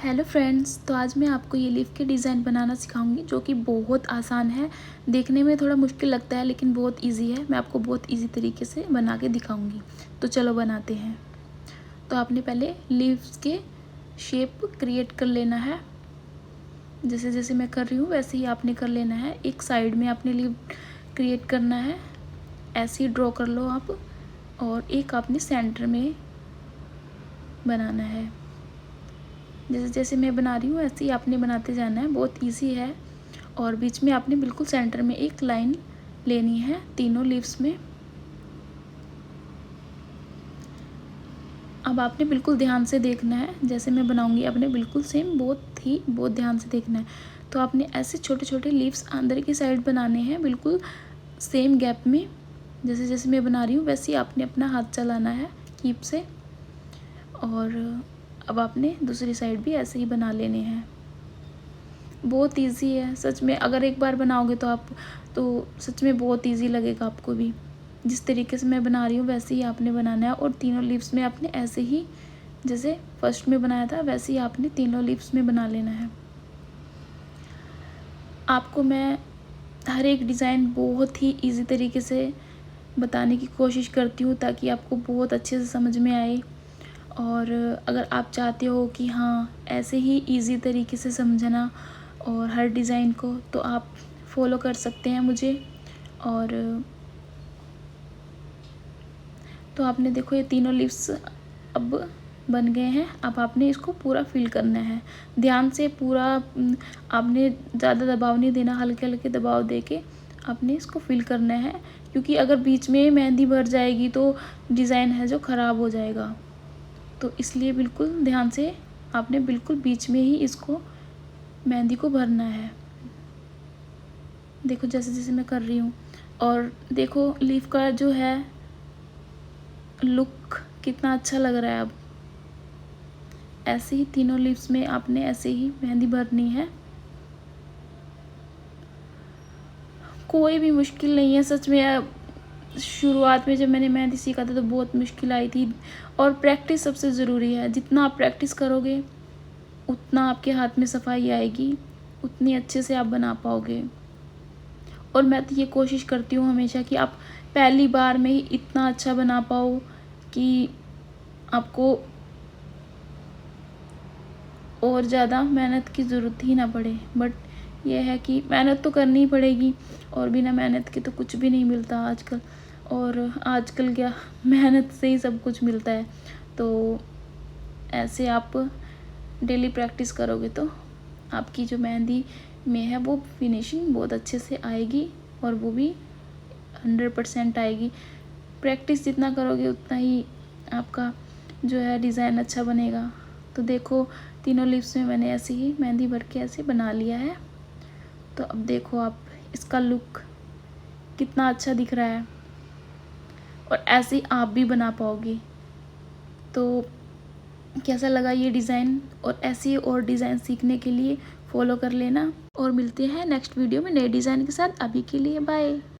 Hello friends, तो आज मैं आपको ये लीफ के डिज़ाइन बनाना सिखाऊंगी जो कि बहुत आसान है। देखने में थोड़ा मुश्किल लगता है लेकिन बहुत इजी है। मैं आपको बहुत इजी तरीके से बना के दिखाऊंगी। तो चलो बनाते हैं। तो आपने पहले लीव्स के शेप क्रिएट कर लेना है। जैसे जैसे मैं कर रही हूँ वैसे ही आपने कर लेना है। एक साइड में आपने लीव क्रिएट करना है, ऐसे ही ड्रॉ कर लो आप। और एक आपने सेंटर में बनाना है। जैसे जैसे मैं बना रही हूँ ऐसे ही आपने बनाते जाना है। बहुत इजी है। और बीच में आपने बिल्कुल सेंटर में एक लाइन लेनी है तीनों लीव्स में। अब आपने बिल्कुल ध्यान से देखना है, जैसे मैं बनाऊंगी आपने बिल्कुल सेम बहुत ध्यान से देखना है। तो आपने ऐसे छोटे छोटे लीव्स अंदर की साइड बनाने हैं, बिल्कुल सेम गैप में। जैसे जैसे मैं बना रही हूँ वैसे ही आपने अपना हाथ चलाना है कीप से। और अब आपने दूसरी साइड भी ऐसे ही बना लेने हैं। बहुत इजी है सच में। अगर एक बार बनाओगे तो सच में बहुत इजी लगेगा आपको भी। जिस तरीके से मैं बना रही हूँ वैसे ही आपने बनाना है। और तीनों लीव्स में आपने ऐसे ही जैसे फर्स्ट में बनाया था वैसे ही आपने तीनों लीव्स में बना लेना है। आपको मैं हर एक डिज़ाइन बहुत ही इजी तरीके से बताने की कोशिश करती हूँ ताकि आपको बहुत अच्छे से समझ में आए। और अगर आप चाहते हो कि हाँ ऐसे ही इजी तरीके से समझना और हर डिज़ाइन को, तो आप फॉलो कर सकते हैं मुझे। और तो आपने देखो ये तीनों लीव्स अब बन गए हैं। अब आपने इसको पूरा फिल करना है ध्यान से पूरा। आपने ज़्यादा दबाव नहीं देना, हल्के हल्के दबाव देके आपने इसको फिल करना है। क्योंकि अगर बीच में मेहंदी भर जाएगी तो डिज़ाइन है जो ख़राब हो जाएगा। तो इसलिए बिल्कुल ध्यान से आपने बिल्कुल बीच में ही इसको मेहंदी को भरना है। देखो जैसे जैसे मैं कर रही हूँ। और देखो लीफ का जो है लुक कितना अच्छा लग रहा है। अब ऐसे ही तीनों लीव्स में आपने ऐसे ही मेहंदी भरनी है। कोई भी मुश्किल नहीं है सच में। शुरुआत में जब मैंने मेहंदी सीखा था तो बहुत मुश्किल आई थी। और प्रैक्टिस सबसे ज़रूरी है। जितना आप प्रैक्टिस करोगे उतना आपके हाथ में सफाई आएगी, उतनी अच्छे से आप बना पाओगे। और मैं तो ये कोशिश करती हूँ हमेशा कि आप पहली बार में ही इतना अच्छा बना पाओ कि आपको और ज़्यादा मेहनत की ज़रूरत ही ना पड़े। बट यह है कि मेहनत तो करनी ही पड़ेगी। और बिना मेहनत के तो कुछ भी नहीं मिलता आजकल। और आजकल क्या, मेहनत से ही सब कुछ मिलता है। तो ऐसे आप डेली प्रैक्टिस करोगे तो आपकी जो मेहंदी में है वो फिनिशिंग बहुत अच्छे से आएगी। और वो भी 100% आएगी। प्रैक्टिस जितना करोगे उतना ही आपका जो है डिज़ाइन अच्छा बनेगा। तो देखो तीनों लीव्स में मैंने ऐसे ही मेहंदी भर के ऐसे बना लिया है। तो अब देखो आप इसका लुक कितना अच्छा दिख रहा है। और ऐसे ही आप भी बना पाओगे। तो कैसा लगा ये डिज़ाइन? और ऐसे ही और डिज़ाइन सीखने के लिए फॉलो कर लेना। और मिलते हैं नेक्स्ट वीडियो में नए डिज़ाइन के साथ। अभी के लिए बाय।